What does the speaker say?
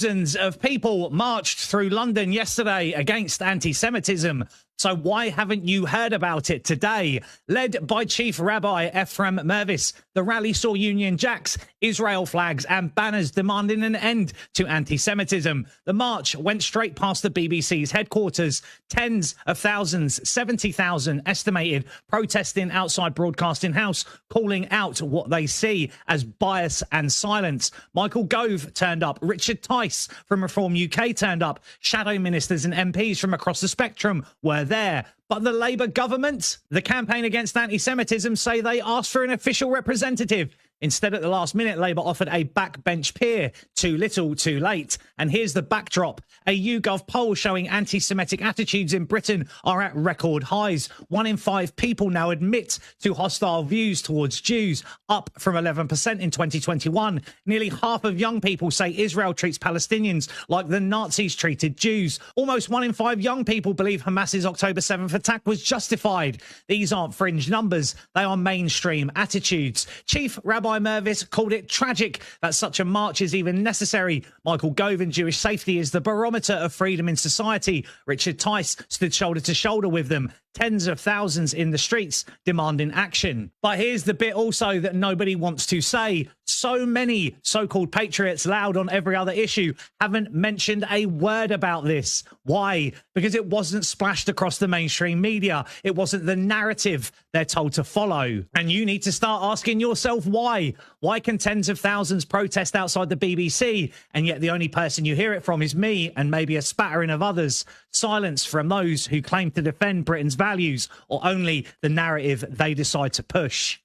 Thousands of people marched through London yesterday against anti-Semitism. So why haven't you heard about it today? Led by Chief Rabbi Ephraim Mervis, the rally saw Union Jacks, Israel flags and banners demanding an end to anti-Semitism. The march went straight past the BBC's headquarters. Tens of thousands, 70,000 estimated, protesting outside Broadcasting House, calling out what they see as bias and silence. Michael Gove turned up. Richard Tice from Reform UK turned up. Shadow ministers and MPs from across the spectrum were there. But the Labour government, the campaign against anti-Semitism, say they asked for an official representative. Instead, at the last minute, Labour offered a backbench peer. Too little, too late. And here's the backdrop. A YouGov poll showing anti-Semitic attitudes in Britain are at record highs. 1 in 5 people now admit to hostile views towards Jews, up from 11% in 2021. Nearly half of young people say Israel treats Palestinians like the Nazis treated Jews. Almost 1 in 5 young people believe Hamas's October 7th attack was justified. These aren't fringe numbers. They are mainstream attitudes. Chief Rabbi Mervis called it tragic that such a march is even necessary. Michael Gove and Jewish safety is the barometer of freedom in society. Richard Tice stood shoulder to shoulder with them. Tens of thousands in the streets demanding action. But here's the bit also that nobody wants to say. So many so-called patriots loud on every other issue haven't mentioned a word about this. Why? Because it wasn't splashed across the mainstream media. It wasn't the narrative they're told to follow. And you need to start asking yourself why. Why can tens of thousands protest outside the BBC, and yet the only person you hear it from is me and maybe a spattering of others? Silence from those who claim to defend Britain's values, or only the narrative they decide to push.